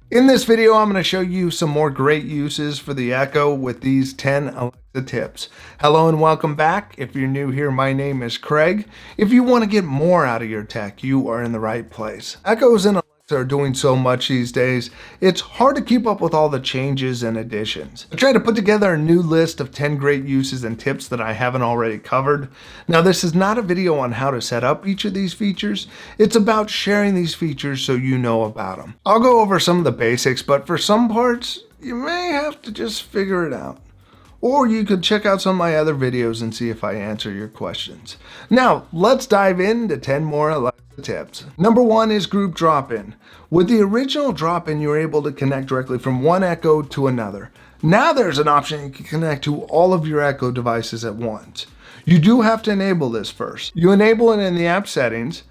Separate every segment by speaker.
Speaker 1: In this video, I'm going to show you some more great uses for the Echo with these 10 Alexa tips. Hello and welcome back. If you're new here, my name is Craig. If you want to get more out of your tech, you are in the right place. Echoes and Alexa are doing so much these days, it's hard to keep up with all the changes and additions. I tried to put together a new list of 10 great uses and tips that I haven't already covered. Now, this is not a video on how to set up each of these features. It's about sharing these features so you know about them. I'll go over some of the basics, but for some parts, you may have to just figure it out. Or you could check out some of my other videos and see if I answer your questions. Now, let's dive into 10 more Alexa tips. Number 1 is group drop-in. With the original drop-in, you're able to connect directly from one Echo to another. Now there's an option you can connect to all of your Echo devices at once. You do have to enable this first. You enable it in the app settings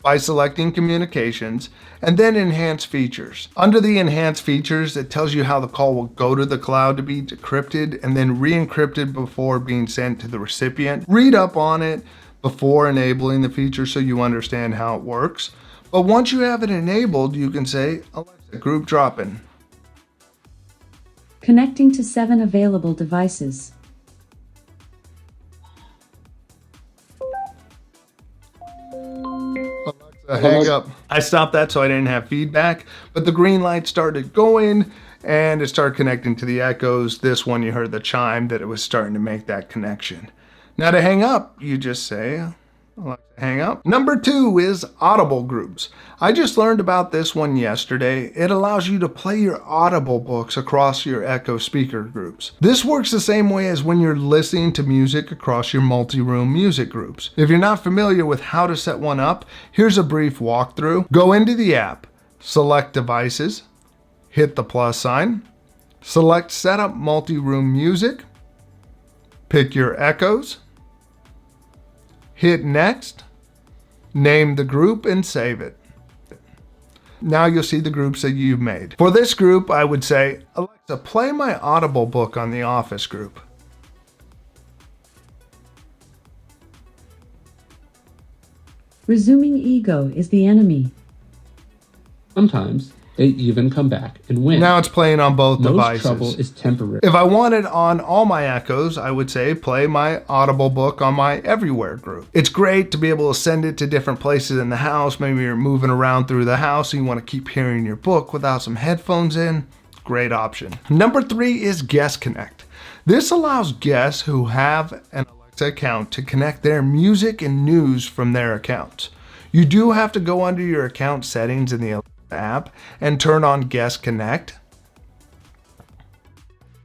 Speaker 1: by selecting communications and then enhanced features. Under the enhanced features, it tells you how the call will go to the cloud to be decrypted and then re-encrypted before being sent to the recipient. Read up on it before enabling the feature so you understand how it works. But once you have it enabled, you can say, Alexa, group drop-in.
Speaker 2: Connecting to 7 available devices.
Speaker 1: Hang up. I stopped that so I didn't have feedback, but the green light started going and it started connecting to the Echoes. This one, you heard the chime that it was starting to make that connection. Now to hang up, you just say, Alexa, hang up. Number 2 is Audible groups. I just learned about this one yesterday. It allows you to play your Audible books across your Echo speaker groups. This works the same way as when you're listening to music across your multi-room music groups. If you're not familiar with how to set one up, here's a brief walkthrough. Go into the app, select devices, hit the plus sign, select setup multi-room music, pick your Echoes, hit next, name the group and save it. Now you'll see the groups that you've made. For this group, I would say, Alexa, play my Audible book on the Office group.
Speaker 2: Resuming ego is the enemy.
Speaker 3: Sometimes they even come back and win.
Speaker 1: Now it's playing on both
Speaker 3: Most
Speaker 1: devices.
Speaker 3: trouble is temporary.
Speaker 1: If I wanted on all my Echoes, I would say play my Audible book on my Everywhere group. It's great to be able to send it to different places in the house. Maybe you're moving around through the house and you want to keep hearing your book without some headphones in. Great option. Number 3 is Guest Connect. This allows guests who have an Alexa account to connect their music and news from their accounts. You do have to go under your account settings in the Alexa app and turn on Guest Connect.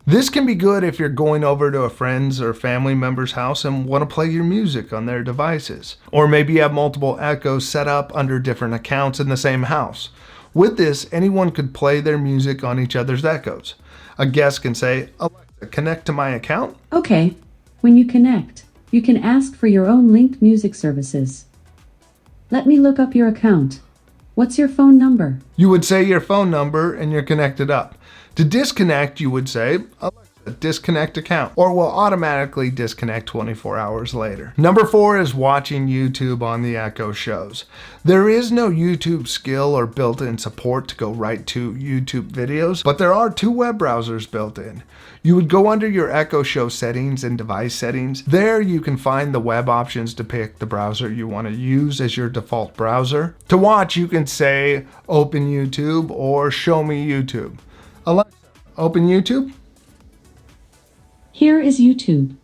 Speaker 1: This can be good if you're going over to a friend's or family member's house and want to play your music on their devices. Or maybe you have multiple Echoes set up under different accounts in the same house. With this, anyone could play their music on each other's Echoes. A guest can say, Alexa, connect to my account.
Speaker 2: Okay. When you connect, you can ask for your own linked music services. Let me look up your account. What's your phone number?
Speaker 1: You would say your phone number and you're connected up. To disconnect, you would say, Alexa, disconnect account, or will automatically disconnect 24 hours later. Number 4 is watching YouTube on the Echo shows. There is no YouTube skill or built-in support to go right to YouTube videos, but there are 2 web browsers built in. You would go under your Echo Show settings and device settings. There you can find the web options to pick the browser you want to use as your default browser. To watch, you can say, open YouTube or show me YouTube. Alexa, open YouTube.
Speaker 2: Here is YouTube.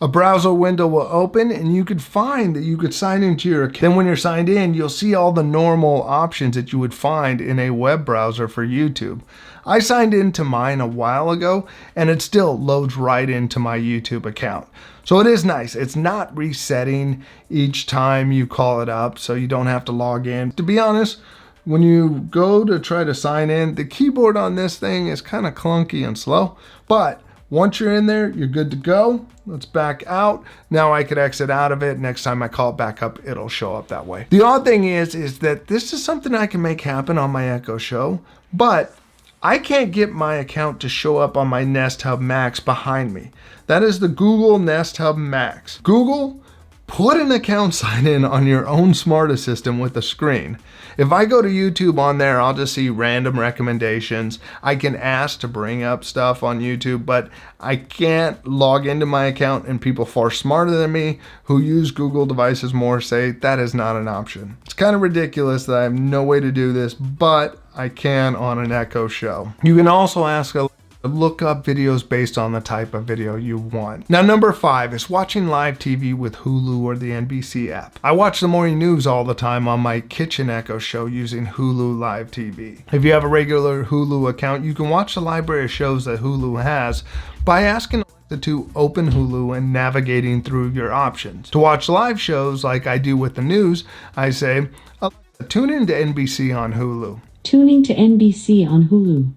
Speaker 1: A browser window will open and you could find that you could sign into your account. Then when you're signed in, you'll see all the normal options that you would find in a web browser for YouTube. I signed into mine a while ago and it still loads right into my YouTube account. So it is nice. It's not resetting each time you call it up, so you don't have to log in. To be honest, when you go to try to sign in, the keyboard on this thing is kind of clunky and slow, but once you're in there, you're good to go. Let's back out. Now I could exit out of it. Next time I call it back up, it'll show up that way. The odd thing is that this is something I can make happen on my Echo Show, but I can't get my account to show up on my Nest Hub Max behind me. That is the Google Nest Hub Max. Google, put an account sign in on your own smart assistant with a screen. If I go to YouTube on there, I'll just see random recommendations. I can ask to bring up stuff on YouTube, but I can't log into my account, and people far smarter than me who use Google devices more say that is not an option. It's kind of ridiculous that I have no way to do this, but I can on an Echo Show. You can also ask Alexa to look up videos based on the type of video you want. Now, number 5 is watching live TV with Hulu or the NBC app. I watch the morning news all the time on my kitchen Echo Show using Hulu Live TV. If you have a regular Hulu account, you can watch the library of shows that Hulu has by asking Alexa to open Hulu and navigating through your options. To watch live shows like I do with the news, I say, Alexa, tune into NBC on Hulu.
Speaker 2: Tuning to NBC on Hulu.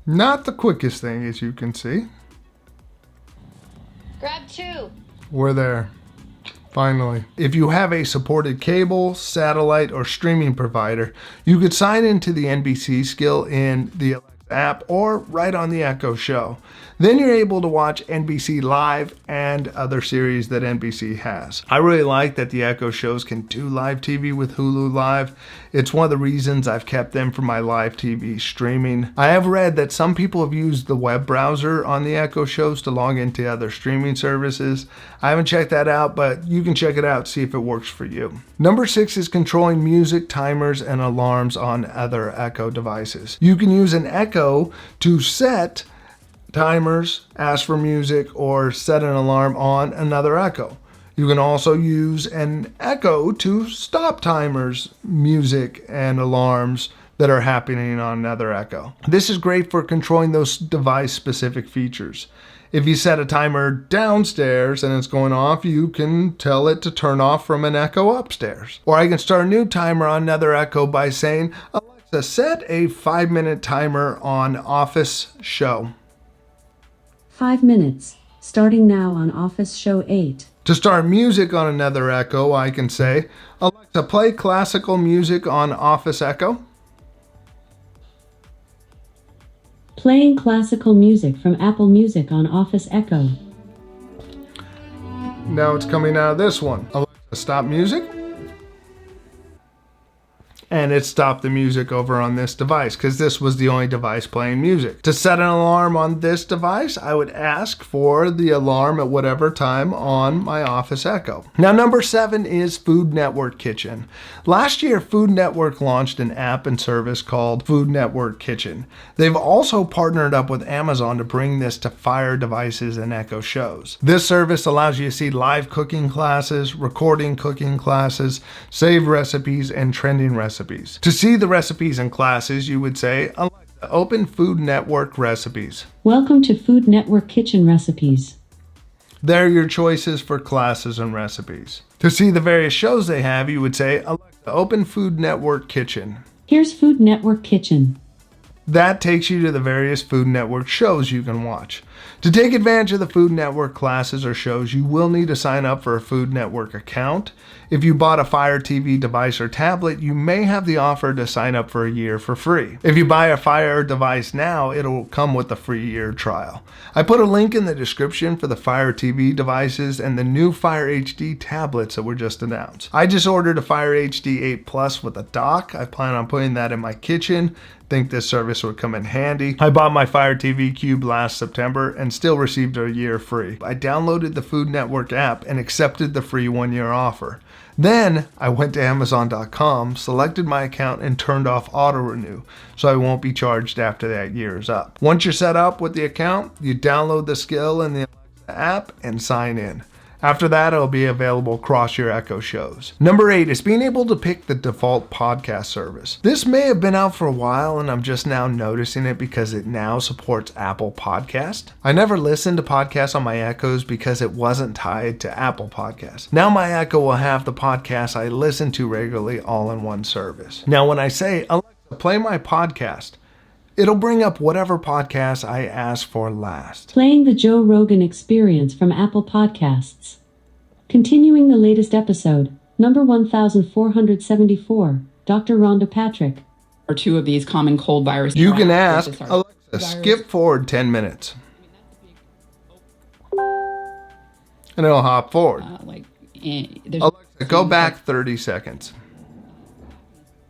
Speaker 1: Not the quickest thing, as you can see.
Speaker 4: Grab 2.
Speaker 1: We're there. Finally. If you have a supported cable, satellite, or streaming provider, you could sign into the NBC skill in the Alexa app or right on the Echo Show. Then you're able to watch NBC Live and other series that NBC has. I really like that the Echo Shows can do live TV with Hulu Live. It's one of the reasons I've kept them for my live TV streaming. I have read that some people have used the web browser on the Echo Shows to log into other streaming services. I haven't checked that out, but you can check it out, see if it works for you. Number 6 is controlling music, timers, and alarms on other Echo devices. You can use an Echo to set timers, ask for music, or set an alarm on another Echo. You can also use an Echo to stop timers, music, and alarms that are happening on another Echo. This is great for controlling those device-specific features. If you set a timer downstairs and it's going off, you can tell it to turn off from an Echo upstairs. Or I can start a new timer on another Echo by saying, Alexa, set a 5-minute timer on Office Show.
Speaker 2: 5 minutes, starting now on Office Show 8.
Speaker 1: To start music on another Echo, I can say, Alexa, play classical music on Office Echo.
Speaker 2: Playing classical music from Apple Music on Office Echo.
Speaker 1: Now it's coming out of this one. Alexa, stop music. And it stopped the music over on this device because this was the only device playing music. To set an alarm on this device, I would ask for the alarm at whatever time on my Office Echo. Now, number 7 is Food Network Kitchen. Last year, Food Network launched an app and service called Food Network Kitchen. They've also partnered up with Amazon to bring this to Fire devices and Echo Shows. This service allows you to see live cooking classes, recording cooking classes, save recipes, and trending recipes. To see the recipes and classes, you would say, Alexa, open Food Network recipes.
Speaker 2: Welcome to Food Network Kitchen recipes.
Speaker 1: There are your choices for classes and recipes. To see the various shows they have, you would say, Alexa, open Food Network Kitchen.
Speaker 2: Here's Food Network Kitchen.
Speaker 1: That takes you to the various Food Network shows you can watch. To take advantage of the Food Network classes or shows, you will need to sign up for a Food Network account. If you bought a Fire TV device or tablet, you may have the offer to sign up for a year for free. If you buy a Fire device now, it'll come with a free year trial. I put a link in the description for the Fire TV devices and the new Fire HD tablets that were just announced. I just ordered a Fire HD 8 Plus with a dock. I plan on putting that in my kitchen. Think this service would come in handy. I bought my Fire TV Cube last September and still received a year free. I downloaded the Food Network app and accepted the free 1-year offer. Then I went to Amazon.com, selected my account, and turned off auto renew, so I won't be charged after that year is up. Once you're set up with the account, you download the skill in the app and sign in. After that, it'll be available across your Echo Shows. Number 8 is being able to pick the default podcast service. This may have been out for a while, and I'm just now noticing it because it now supports Apple Podcast. I never listened to podcasts on my Echoes because it wasn't tied to Apple Podcasts. Now my Echo will have the podcasts I listen to regularly all in one service. Now when I say, Alexa, play my podcast, it'll bring up whatever podcast I asked for last.
Speaker 2: Playing the Joe Rogan Experience from Apple Podcasts. Continuing the latest episode, number 1474, Dr. Rhonda Patrick.
Speaker 5: Or 2 of these common cold viruses.
Speaker 1: You can ask, Alexa, skip forward 10 minutes. And it'll hop forward.
Speaker 5: Like
Speaker 1: Alexa, go back 30 seconds.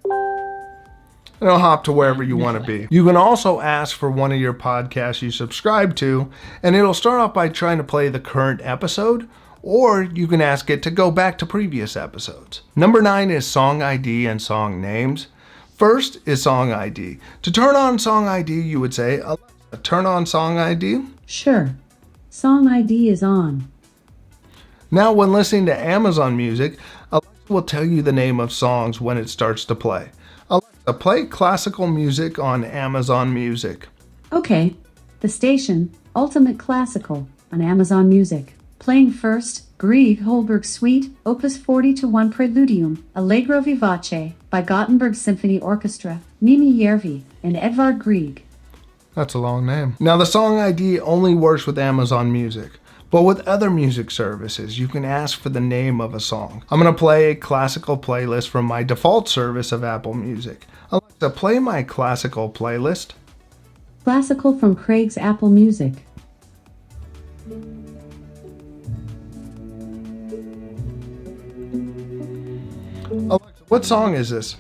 Speaker 1: And it'll hop to wherever you want to be. You can also ask for one of your podcasts you subscribe to, and it'll start off by trying to play the current episode, or you can ask it to go back to previous episodes. Number 9 is song ID and song names. First is song ID. To turn on song ID, you would say, Alexa, turn on song ID.
Speaker 2: Sure. Song ID is on.
Speaker 1: Now, when listening to Amazon Music, Alexa will tell you the name of songs when it starts to play. Alexa, play classical music on Amazon Music.
Speaker 2: Okay. The station, Ultimate Classical, on Amazon Music. Playing first, Grieg Holberg Suite, Opus 40-1 Preludium, Allegro Vivace, by Gothenburg Symphony Orchestra, Mimi Järvi, and Edvard Grieg.
Speaker 1: That's a long name. Now, the song ID only works with Amazon Music, but with other music services, you can ask for the name of a song. I'm going to play a classical playlist from my default service of Apple Music. Alexa, play my classical playlist.
Speaker 2: Classical from Craig's Apple Music.
Speaker 1: Alexa, what song is this?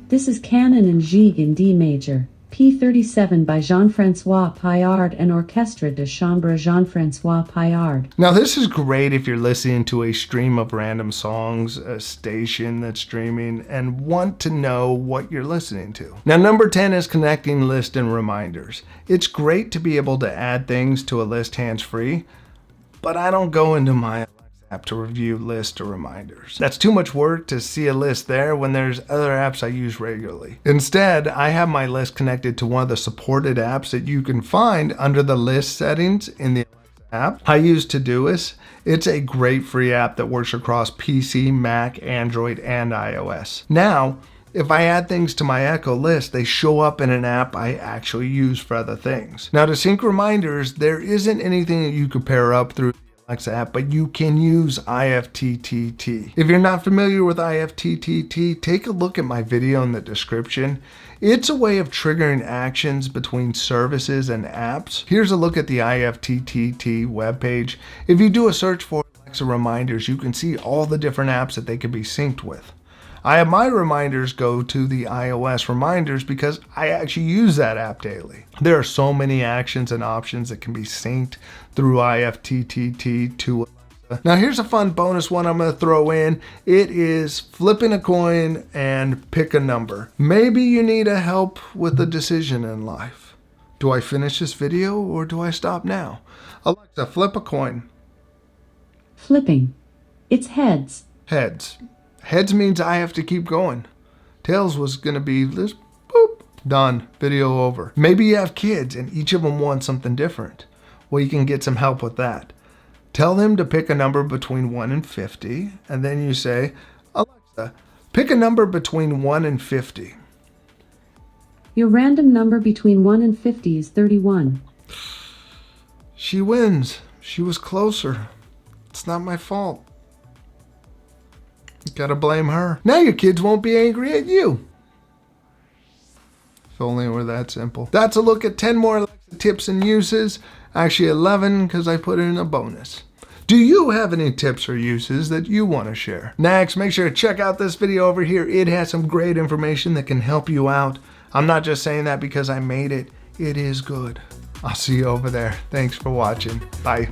Speaker 2: This is Canon and Gigue in D major, P37 by Jean-François Paillard and Orchestre de Chambre Jean-François Paillard.
Speaker 1: Now, this is great if you're listening to a stream of random songs, a station that's streaming, and want to know what you're listening to. Now, number 10 is connecting list and reminders. It's great to be able to add things to a list hands-free, but I don't go into my app to review lists or reminders. That's too much work to see a list there when there's other apps I use regularly. Instead, I have my list connected to one of the supported apps that you can find under the list settings in the Alexa app. I use Todoist. It's a great free app that works across PC, Mac, Android, and iOS. Now, if I add things to my Echo list, they show up in an app I actually use for other things. Now, to sync reminders, there isn't anything that you could pair up through Alexa app, but you can use IFTTT. If you're not familiar with IFTTT, take a look at my video in the description. It's a way of triggering actions between services and apps. Here's a look at the IFTTT webpage. If you do a search for Alexa reminders, you can see all the different apps that they can be synced with. I have my reminders go to the iOS reminders because I actually use that app daily. There are so many actions and options that can be synced through IFTTT to Alexa. Now, here's a fun bonus one I'm going to throw in. It is flipping a coin and pick a number. Maybe you need a help with a decision in life. Do I finish this video or do I stop now? Alexa, flip a coin.
Speaker 2: Flipping. It's heads.
Speaker 1: Heads. Heads means I have to keep going. Tails was going to be this, boop, done, video over. Maybe you have kids and each of them want something different. Well, you can get some help with that. Tell them to pick a number between 1 and 50, and then you say, Alexa, pick a number between 1 and 50.
Speaker 2: Your random number between 1 and 50 is 31.
Speaker 1: She wins. She was closer. It's not my fault. Gotta blame her. Now your kids won't be angry at you. If only it were that simple. That's a look at 10 more Alexa tips and uses. Actually 11 because I put in a bonus. Do you have any tips or uses that you want to share? Next, make sure to check out this video over here. It has some great information that can help you out. I'm not just saying that because I made it. It is good. I'll see you over there. Thanks for watching. Bye.